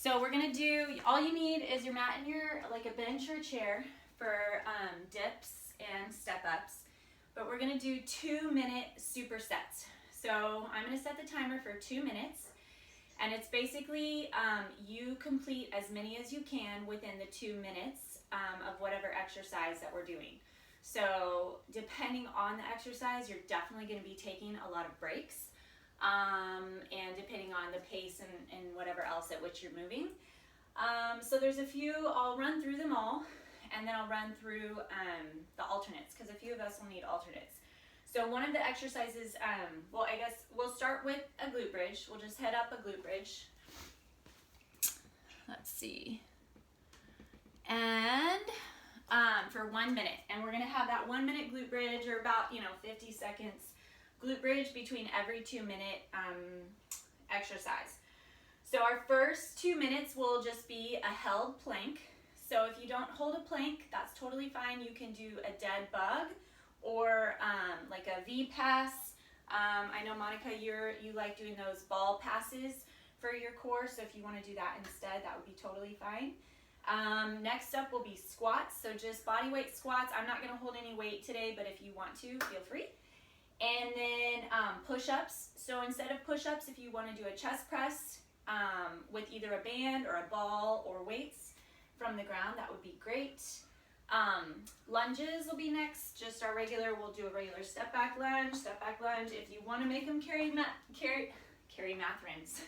So we're gonna do, all you need is your mat and your, like a bench or a chair for dips and step ups. But we're gonna do 2-minute supersets. So I'm gonna set the timer for 2 minutes. And it's basically you complete as many as you can within the 2 minutes of whatever exercise that we're doing. So depending on the exercise, you're definitely going to be taking a lot of breaks, and depending on the pace and whatever else at which you're moving. So there's a few, I'll run through them all, and then I'll run through the alternates, because a few of us will need alternates. So one of the exercises, well, I guess we'll start with a glute bridge. We'll just head up a glute bridge. Let's see. And for 1 minute. And we're going to have that 1 minute glute bridge, or about, 50 seconds glute bridge between every 2-minute exercise. So our first 2 minutes will just be a held plank. So if you don't hold a plank, that's totally fine. You can do a dead bug, or like a V pass. I know, Monica, you like doing those ball passes for your core, so if you want to do that instead, that would be totally fine. Next up will be squats, so just body weight squats. I'm not going to hold any weight today, but if you want to, feel free. And then push-ups. So instead of push-ups, if you want to do a chest press with either a band or a ball or weights from the ground, that would be great. Lunges will be next. Just our regular, we'll do a regular step back lunge. If you want to make them Carrie Mathrins,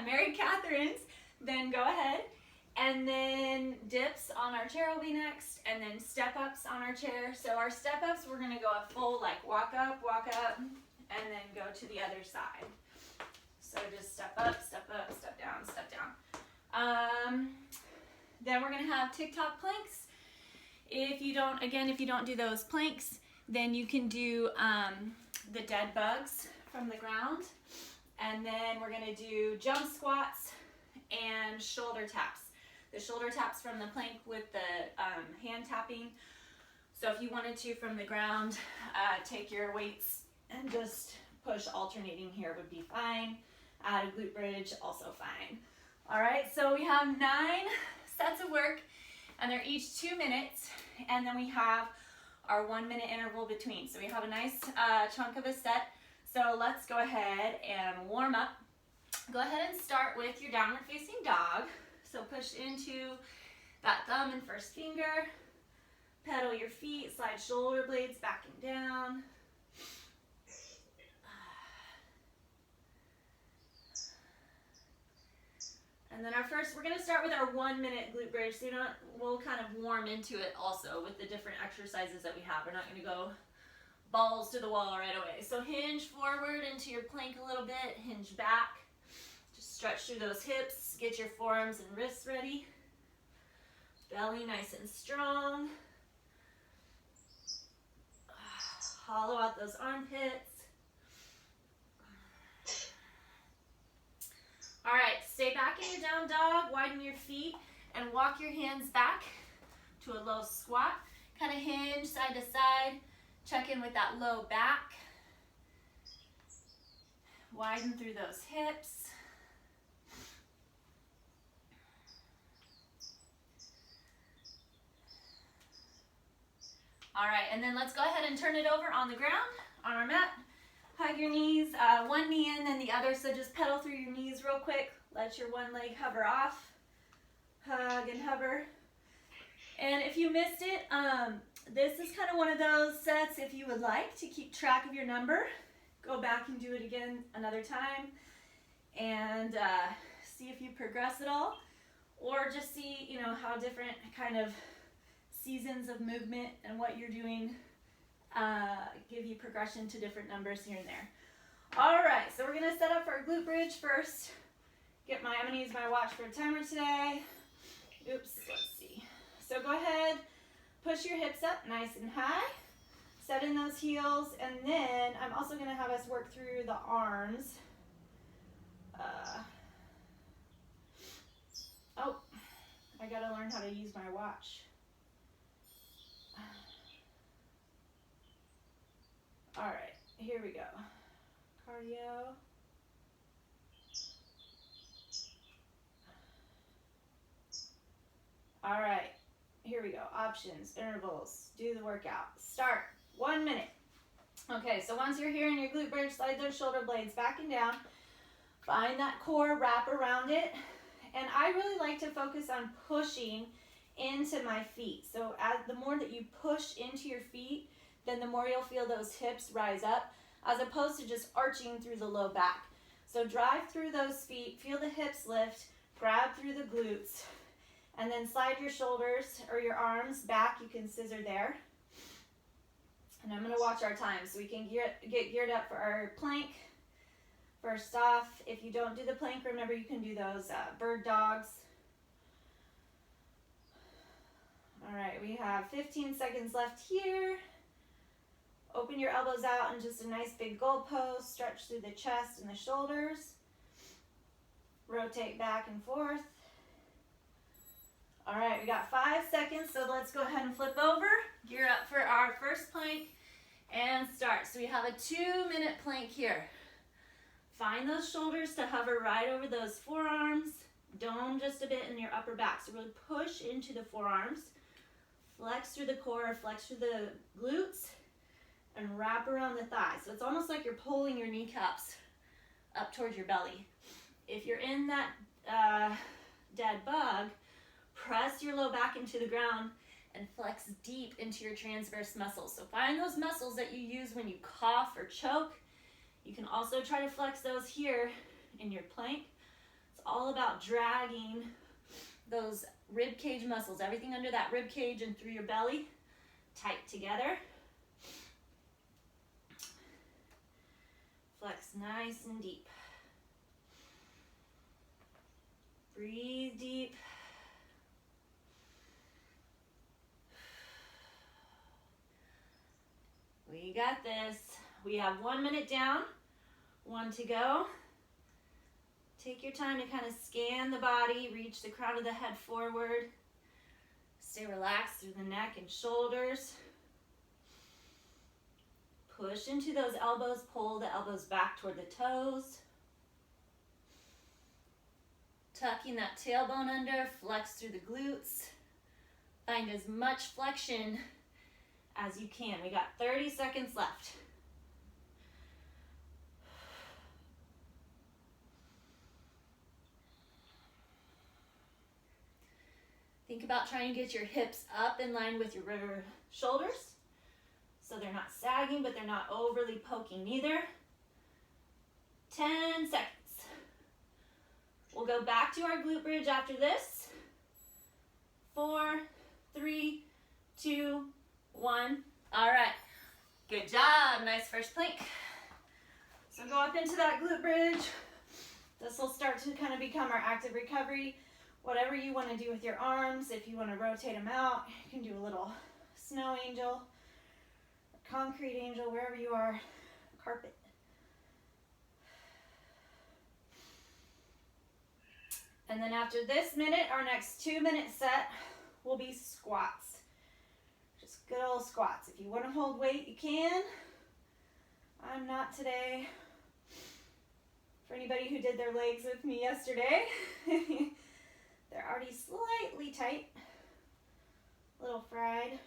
Mary Catherine's, then go ahead. And then dips on our chair will be next, and then step ups on our chair. So our step ups, we're going to go a full like walk up, and then go to the other side. So just step up, step down, step down. Then we're going to have TikTok planks. If you don't do those planks, then you can do the dead bugs from the ground. And then we're going to do jump squats and shoulder taps. The shoulder taps from the plank with the hand tapping. So if you wanted to from the ground, take your weights and just push alternating here would be fine. Add a glute bridge, also fine. All right, so we have 9 sets of work, and they're each 2 minutes, and then we have our 1 minute interval between. So we have a nice chunk of a set. So let's go ahead and warm up. Go ahead and start with your downward facing dog. So push into that thumb and first finger. Pedal your feet, slide shoulder blades back and down. And then we're going to start with our 1 minute glute bridge. So we'll kind of warm into it also with the different exercises that we have. We're not going to go balls to the wall right away. So hinge forward into your plank a little bit, hinge back. Just stretch through those hips, get your forearms and wrists ready. Belly nice and strong. Hollow out those armpits. All right, stay back in your down dog, widen your feet, and walk your hands back to a low squat. Kind of hinge side to side. Check in with that low back. Widen through those hips. All right, and then let's go ahead and turn it over on the ground, on our mat. Hug your knees, one knee in, then the other, so just pedal through your knees real quick. Let your one leg hover off. Hug and hover. And if you missed it, this is kind of one of those sets, if you would like to keep track of your number, go back and do it again another time and see if you progress at all, or just see, how different kind of seasons of movement and what you're doing give you progression to different numbers here and there. All right, so we're going to set up our glute bridge first. I'm going to use my watch for a timer today. Oops, let's see. So go ahead, push your hips up nice and high. Set in those heels, and then I'm also going to have us work through the arms. Oh, I got to learn how to use my watch. All right, here we go. Cardio. we go. Options, intervals, do the workout. Start. 1 minute. Okay, so once you're here in your glute bridge, slide those shoulder blades back and down. Find that core, wrap around it. And I really like to focus on pushing into my feet. So the more that you push into your feet, then the more you'll feel those hips rise up, as opposed to just arching through the low back. So drive through those feet, feel the hips lift, grab through the glutes, and then slide your shoulders or your arms back. You can scissor there. And I'm gonna watch our time so we can get geared up for our plank. First off, if you don't do the plank, remember you can do those bird dogs. All right, we have 15 seconds left here. Open your elbows out in just a nice big goal pose. Stretch through the chest and the shoulders. Rotate back and forth. All right, we got 5 seconds, so let's go ahead and flip over. Gear up for our first plank and start. So we have a 2-minute plank here. Find those shoulders to hover right over those forearms. Dome just a bit in your upper back. So really push into the forearms. Flex through the core, flex through the glutes, and wrap around the thighs. So it's almost like you're pulling your kneecaps up towards your belly. If you're in that dead bug, press your low back into the ground and flex deep into your transverse muscles. So find those muscles that you use when you cough or choke. You can also try to flex those here in your plank. It's all about dragging those rib cage muscles, everything under that rib cage and through your belly, tight together. Flex nice and deep. Breathe deep. We got this. We have 1 minute down, 1 to go. Take your time to kind of scan the body, reach the crown of the head forward. Stay relaxed through the neck and shoulders. Push into those elbows, pull the elbows back toward the toes. Tucking that tailbone under, flex through the glutes. Find as much flexion as you can. We got 30 seconds left. Think about trying to get your hips up in line with your shoulders, so they're not sagging, but they're not overly poking either. 10 seconds. We'll go back to our glute bridge after this. 4, 3, 2, 1. All right, good job. Nice first plank. So go up into that glute bridge. This will start to kind of become our active recovery. Whatever you want to do with your arms, if you want to rotate them out, you can do a little snow angel, a concrete angel, wherever you are, carpet. And then after this minute, our next 2-minute set will be squats. Just good old squats. If you want to hold weight, you can. I'm not today. For anybody who did their legs with me yesterday, they're already slightly tight, a little fried.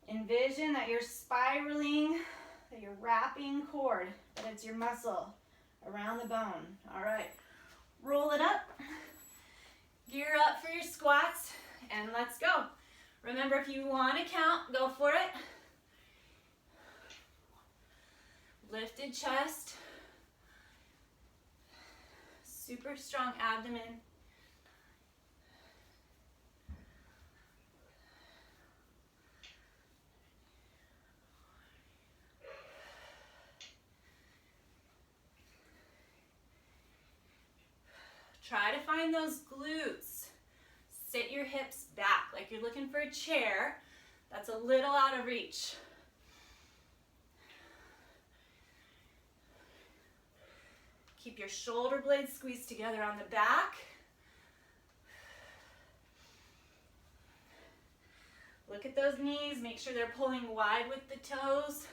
Envision that you're spiraling, that you're wrapping cord, that it's your muscle around the bone. All right, roll it up, gear up for your squats, and let's go. Remember, if you want to count, go for it. Lifted chest. Super strong abdomen. Try to find those glutes. Sit your hips back like you're looking for a chair. That's a little out of reach. Keep your shoulder blades squeezed together on the back. Look at those knees. Make sure they're pulling wide with the toes.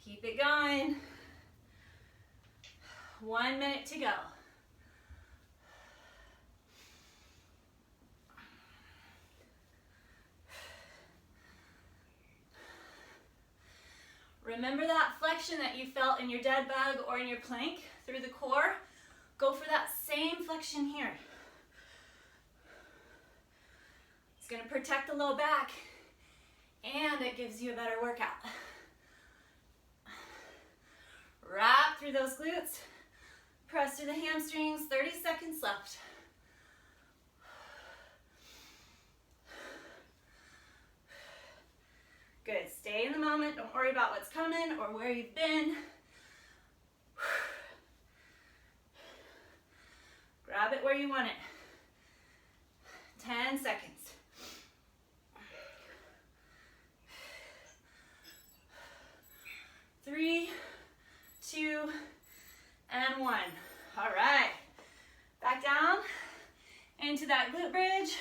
Keep Keep it going. 1 minute to go. Remember that flexion that you felt in your dead bug or in your plank through the core? Go for that same flexion here. It's going to protect the low back and it gives you a better workout. Wrap through those glutes. Press through the hamstrings. 30 seconds left. Good, stay in the moment. Don't worry about what's coming or where you've been. Grab it where you want it. 10 seconds. 3, 2, and 1. All right, back down into that glute bridge,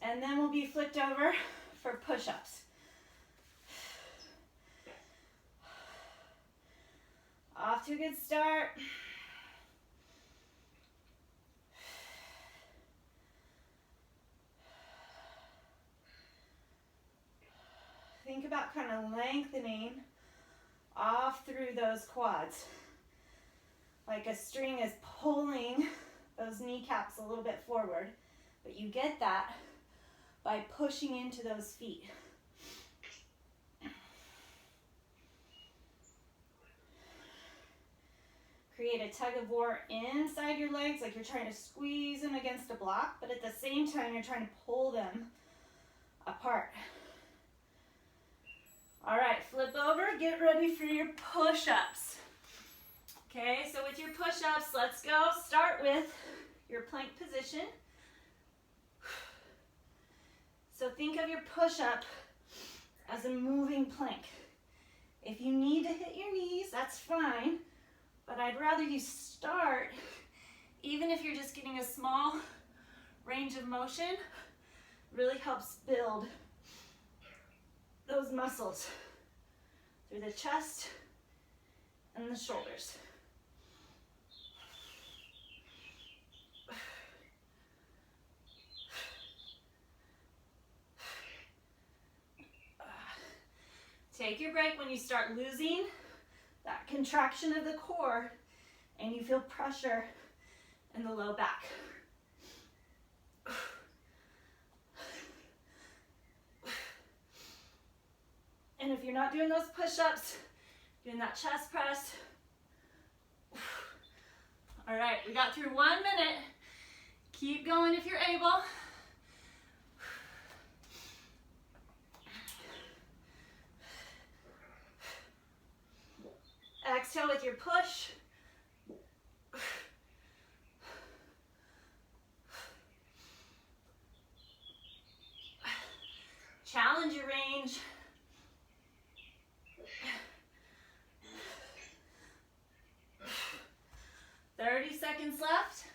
and then we'll be flipped over for push-ups. Off to a good start. Think about kind of lengthening off through those quads. Like a string is pulling those kneecaps a little bit forward, but you get that by pushing into those feet. Create a tug of war inside your legs, like you're trying to squeeze them against a block, but at the same time, you're trying to pull them apart. All right, flip over, get ready for your push-ups. Okay, so with your push-ups, let's go. Start with your plank position. So think of your push-up as a moving plank. If you need to hit your knees, that's fine. But I'd rather you start, even if you're just getting a small range of motion, really helps build those muscles through the chest and the shoulders. Take your break when you start losing that contraction of the core and you feel pressure in the low back. And if you're not doing those push-ups, doing that chest press. All right, we got through 1 minute. Keep going if you're able. Exhale with your push. Challenge your range. Seconds left.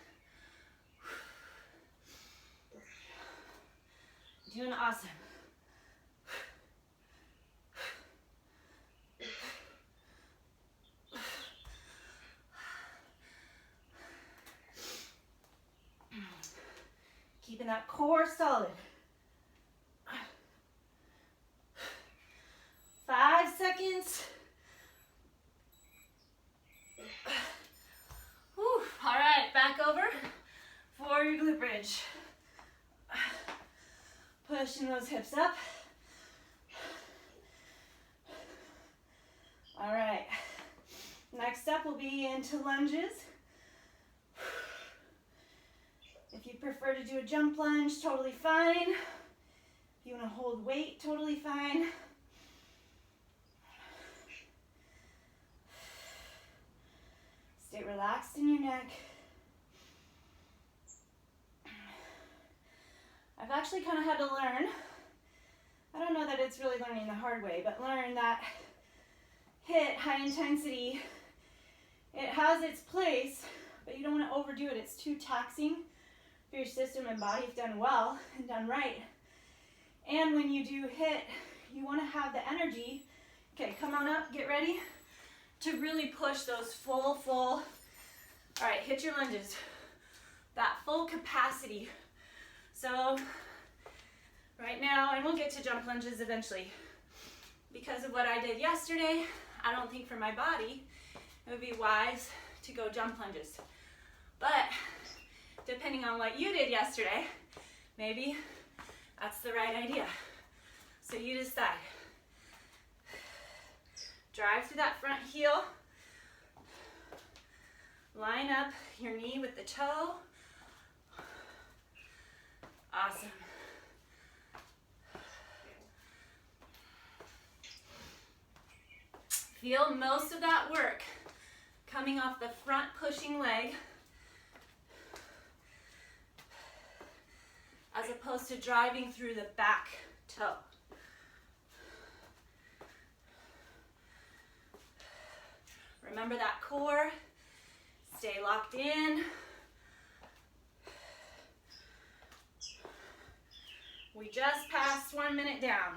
Doing awesome. Keeping that core solid. 5 seconds. Whew. All right, back over for your glute bridge. Pushing those hips up. All right, next up will be into lunges. If you prefer to do a jump lunge, totally fine. If you want to hold weight, totally fine. Stay relaxed in your neck. I've actually kind of had to learn, I don't know that it's really learning the hard way, but learn that HIIT, high intensity, it has its place, but you don't want to overdo it. It's too taxing for your system and body if done well and done right. And when you do HIIT, you want to have the energy Okay, come on up, get ready to really push those full. All right, hit your lunges. That full capacity. So right now, and we'll get to jump lunges eventually. Because of what I did yesterday, I don't think for my body it would be wise to go jump lunges. But depending on what you did yesterday, maybe that's the right idea. So you decide. Drive through that front heel. Line up your knee with the toe. Awesome. Feel most of that work coming off the front pushing leg as opposed to driving through the back toe. Remember that core, stay locked in. We just passed 1 minute down.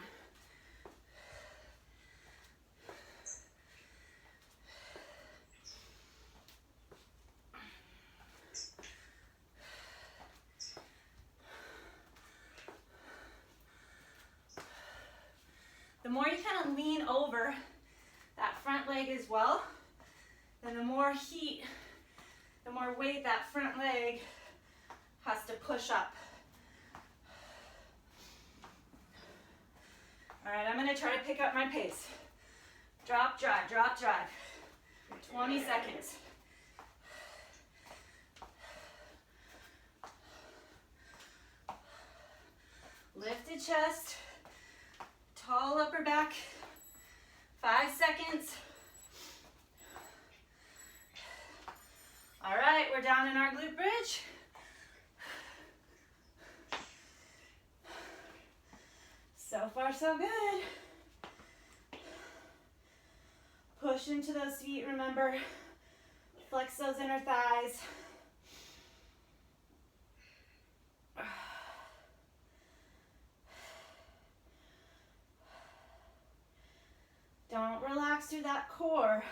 The more you kind of lean over that front leg as well, then the more heat, the more weight that front leg has to push up. All right, I'm gonna try to pick up my pace. Drop, drive, drop, drive. 20 seconds. Lifted chest, tall upper back, 5 seconds. All right, we're down in our glute bridge. So far, so good. Push into those feet, remember. Flex those inner thighs. Don't relax through that core.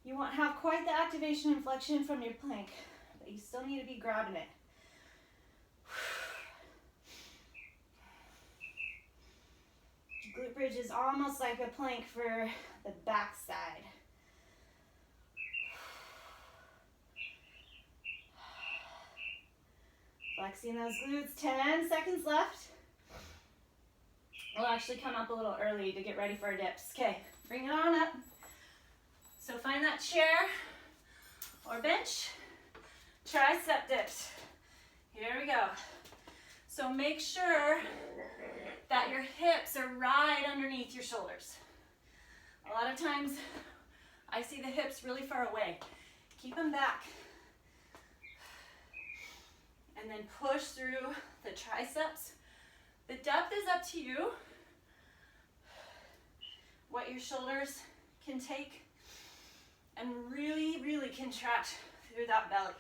You won't have quite the activation and flexion from your plank, but you still need to be grabbing it. Glute bridge is almost like a plank for the back side. Flexing those glutes, 10 seconds left. We'll actually come up a little early to get ready for our dips. Okay, bring it on up. So find that chair or bench, tricep dips. Here we go. So make sure that your hips are right underneath your shoulders. A lot of times I see the hips really far away. Keep them back. And then push through the triceps. The depth is up to you, what your shoulders can take, and really, really contract through that belly.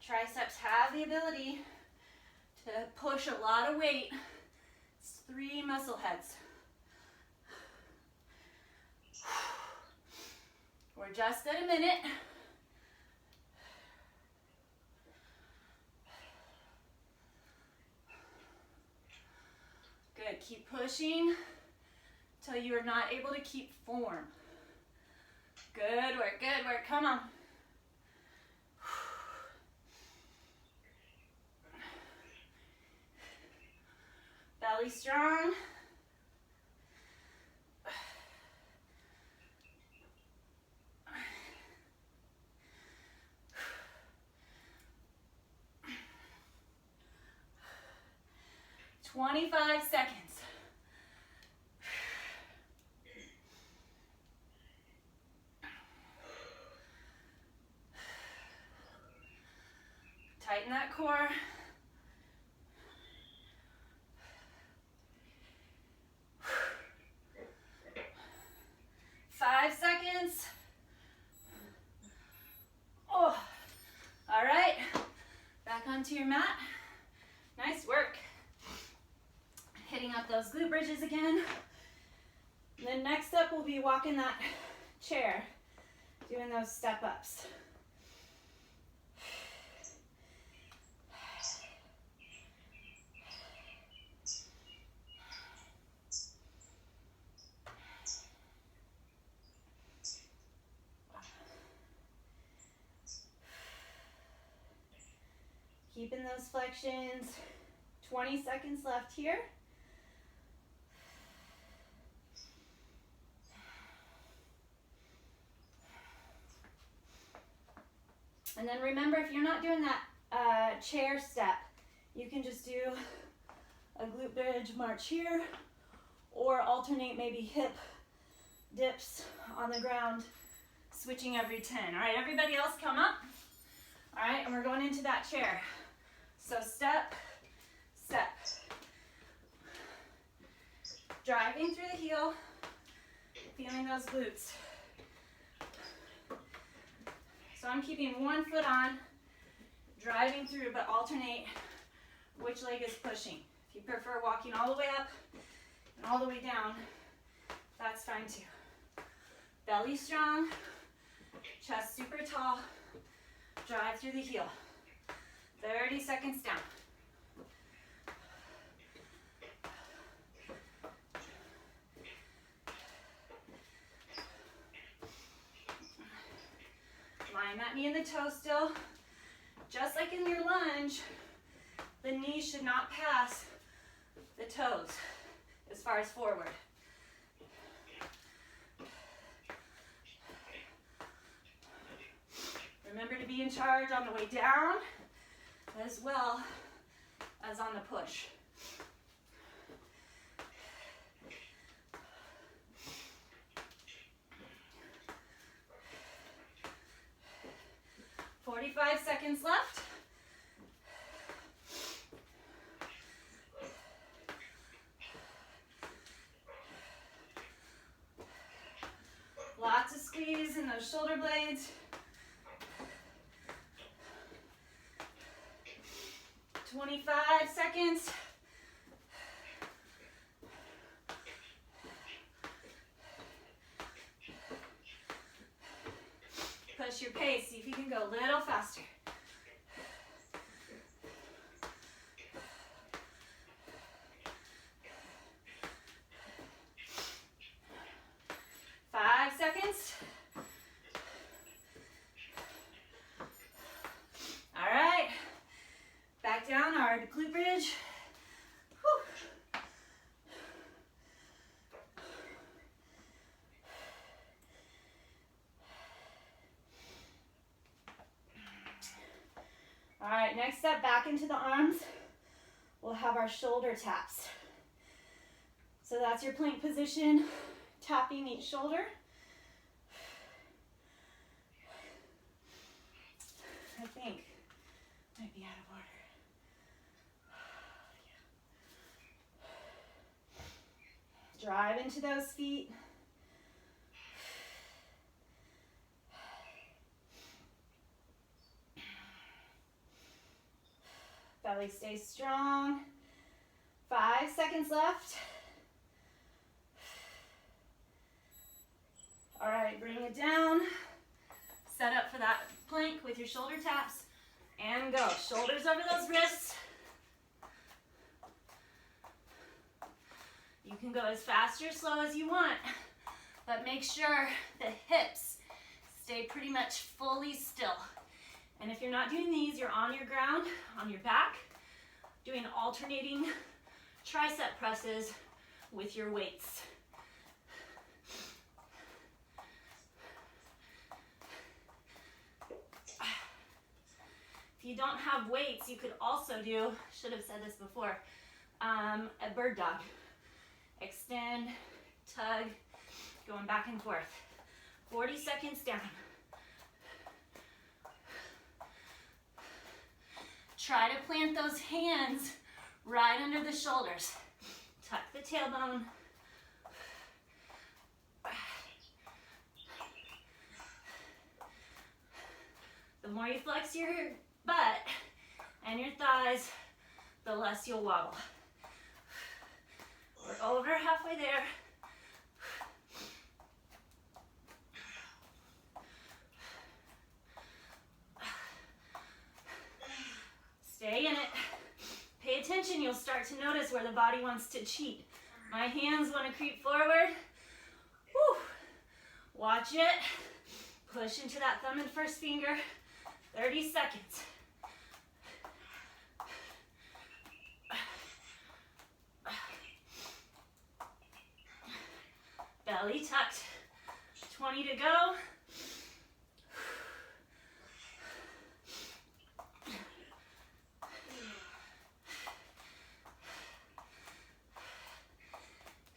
Triceps have the ability to push a lot of weight. It's 3 muscle heads. We're just at a minute. Good, keep pushing till you are not able to keep form. Good work, come on. Belly strong. "25 seconds. Tighten that core. onto your mat. Nice work. Hitting up those glute bridges again. And then next up, we'll be walking that chair, doing those step ups. Keeping those flexions. 20 seconds left here. And then remember, if you're not doing that chair step, you can just do a glute bridge march here, or alternate maybe hip dips on the ground, switching every 10. All right, everybody else come up. All right, and we're going into that chair. So step, step. Driving through the heel, feeling those glutes. So I'm keeping one foot on, driving through, but alternate which leg is pushing. If you prefer walking all the way up and all the way down, that's fine too. Belly strong, chest super tall, drive through the heel. 30 seconds down. Line that knee and the toe still. Just like in your lunge, the knees should not pass the toes as far as forward. Remember to be in charge on the way down as well as on the push. "45 seconds left. Lots of squeeze in those shoulder blades. 25 seconds. Push your pace. See if you can go a little faster. Five seconds. All right. Back down our glute bridge. Whew. All right, next step, back into the arms. We'll have our shoulder taps. So that's your plank position, tapping each shoulder. I think might be out of order. Drive into those feet. Belly stays strong. 5 seconds left. All right, bring it down. Set up for that plank with your shoulder taps. And go. Shoulders over those wrists. You can go as fast or slow as you want, but make sure the hips stay pretty much fully still. And if you're not doing these, you're on your ground, on your back, doing alternating tricep presses with your weights. If you don't have weights, you could also do, should have said this before, a bird dog. Extend, tug, going back and forth. 40 seconds down. Try to plant those hands right under the shoulders. Tuck the tailbone. The more you flex your butt, and your thighs, the less you'll wobble. We're over halfway there. Stay in it. Pay attention, you'll start to notice where the body wants to cheat. My hands want to creep forward. Woo. Watch it. Push into that thumb and first finger. 30 seconds. Belly tucked. 20 to go.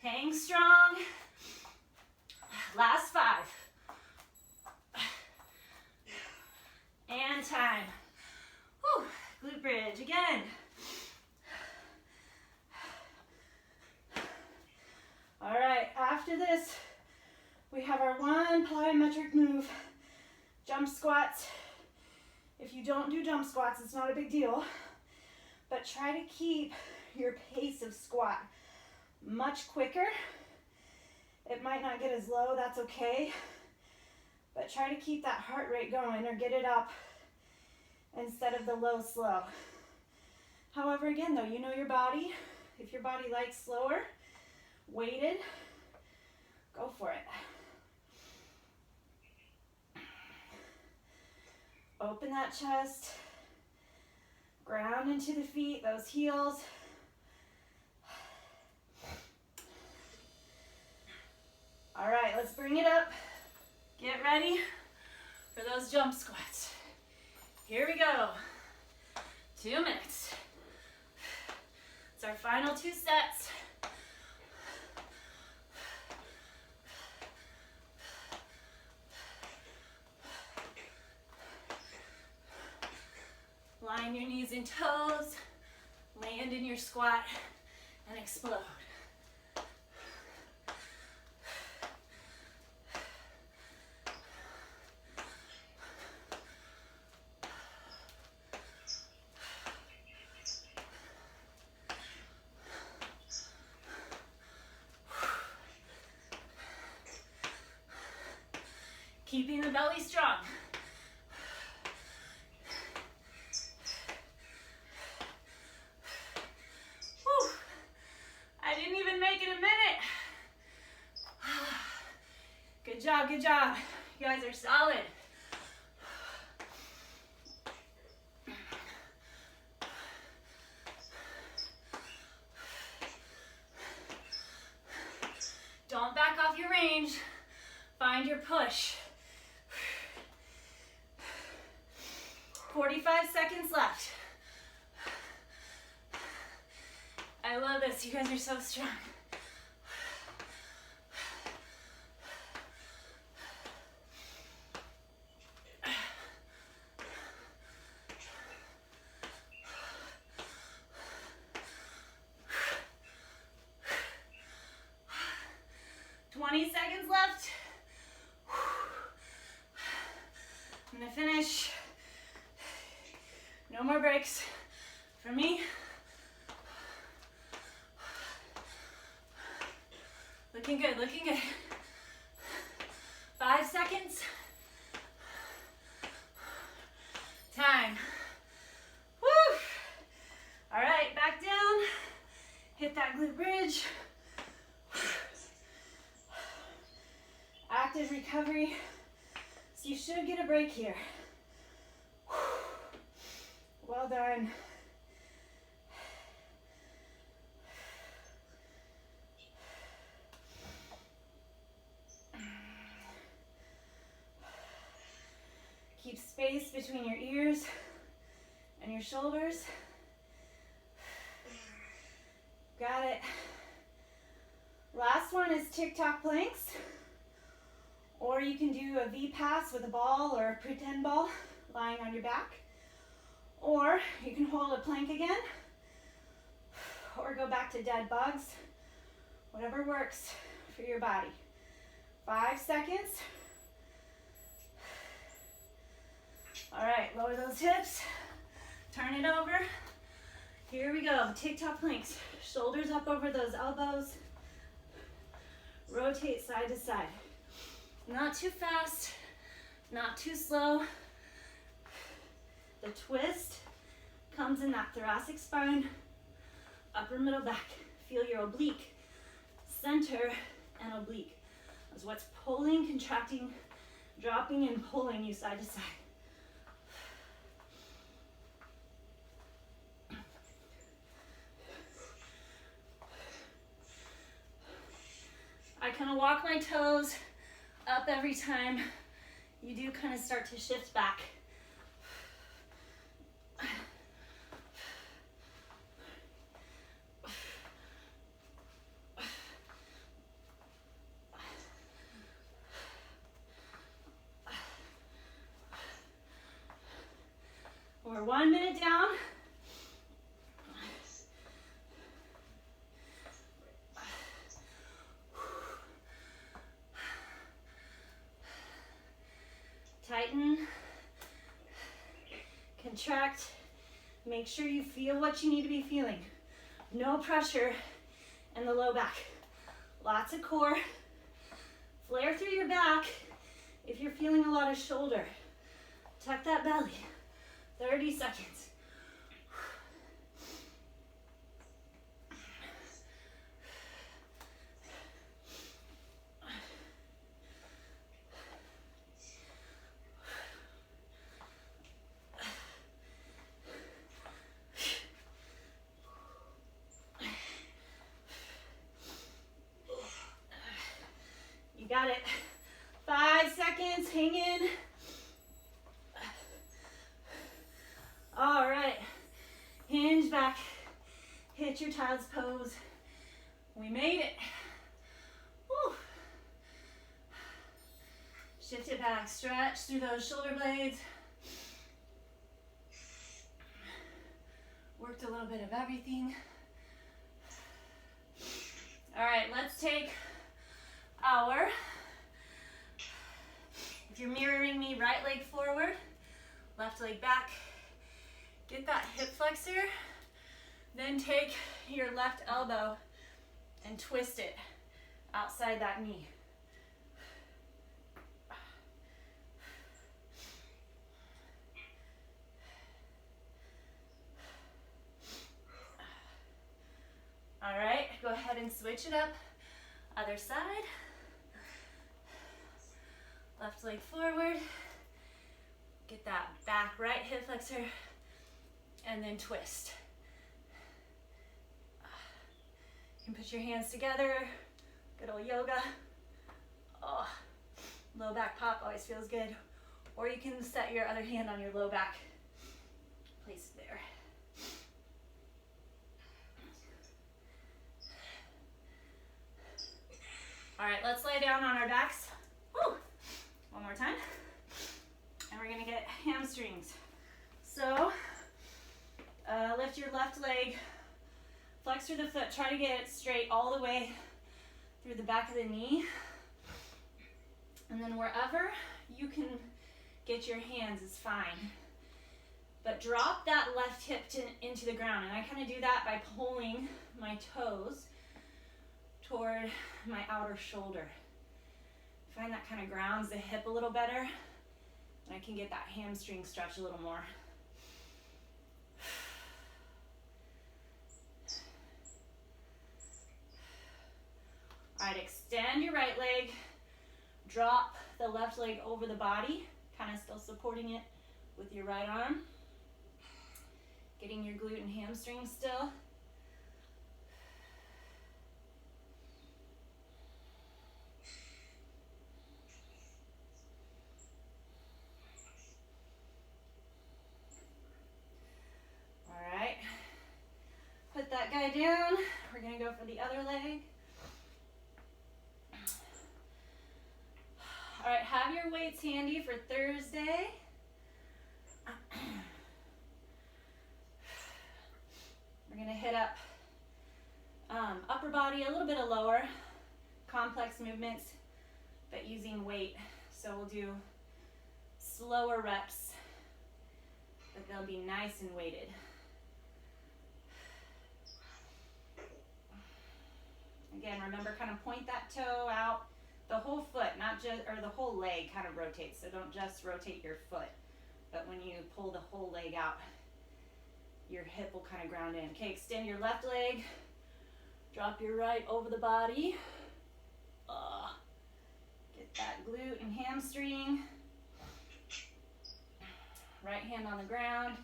Hang strong. Last 5. And time. Whew. Glute bridge again. All right, after this, we have our one plyometric move, jump squats. If you don't do jump squats, it's not a big deal, but try to keep your pace of squat much quicker. It might not get as low, that's okay, but try to keep that heart rate going or get it up instead of the low slow. However, again though, you know your body. If your body likes slower, weighted, go for it. Open that chest, ground into the feet, those heels. All right, let's bring it up. Get ready for those jump squats. Here we go. 2 minutes. It's our final 2 sets. Line your knees and toes, land in your squat, and explode. Keeping the belly strong. Whew. I didn't even make it a minute. Good job, good job. You guys are solid. Don't back off your range. Find your push. 45 seconds left. I love this. You guys are so strong. Seconds left. I'm gonna finish. No more breaks for me. Looking good, looking good. 5 seconds. Time. Woo! All right, back down. Hit that glute bridge. Active recovery. So you should get a break here. Well done. Keep space between your ears and your shoulders. Got it. Last one is tick-tock planks. Or you can do a V-pass with a ball or a pretend ball lying on your back. Or you can hold a plank again. Or go back to dead bugs. Whatever works for your body. 5 seconds. All right, lower those hips. Turn it over. Here we go, TikTok planks. Shoulders up over those elbows. Rotate side to side. Not too fast, not too slow. The twist comes in that thoracic spine, upper middle back. Feel your oblique, center, and oblique. That's what's pulling, contracting, dropping, and pulling you side to side. I kind of walk my toes up every time you do kind of start to shift back. We're 1 minute down. Tighten, contract, make sure you feel what you need to be feeling. No pressure in the low back. Lots of core. Flare through your back if you're feeling a lot of shoulder. Tuck that belly. 30 seconds. You got it. 5 seconds, hang in. All right, hinge back, hit your child's pose. We made it. Woo. Shift it back, stretch through those shoulder blades. Worked a little bit of everything. All right, let's take our, if you're mirroring me, right leg forward, left leg back. Get that hip flexor, then take your left elbow and twist it outside that knee. All right, go ahead and switch it up. Other side. Left leg forward. Get that back right hip flexor. And then twist. You can put your hands together, good old yoga. Oh, low back pop always feels good. Or you can set your other hand on your low back. Place it there. All right, let's lay down on our backs. Woo. One more time. And we're gonna get hamstrings. So, lift your left leg, flex through the foot, try to get it straight all the way through the back of the knee. And then wherever you can get your hands is fine. But drop that left hip into the ground. And I kind of do that by pulling my toes toward my outer shoulder. I find that kind of grounds the hip a little better. And I can get that hamstring stretch a little more. All right, extend your right leg, drop the left leg over the body, kind of still supporting it with your right arm. Getting your glute and hamstring still. All right, put that guy down. We're gonna go for the other leg. All right, have your weights handy for Thursday. We're gonna hit up upper body, a little bit of lower, complex movements, but using weight. So we'll do slower reps but they'll be nice and weighted. Again, remember, kind of point that toe out. The whole foot, not just, or the whole leg kind of rotates. So don't just rotate your foot, but when you pull the whole leg out, your hip will kind of ground in. Okay, extend your left leg. Drop your right over the body. Get that glute and hamstring. Right hand on the ground.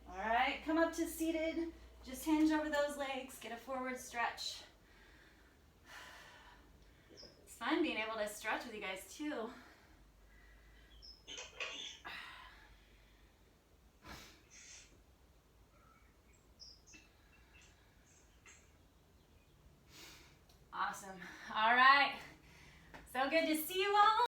All right, come up to seated. Just hinge over those legs. Get a forward stretch. It's fun being able to stretch with you guys too. Awesome. All right. So good to see you all.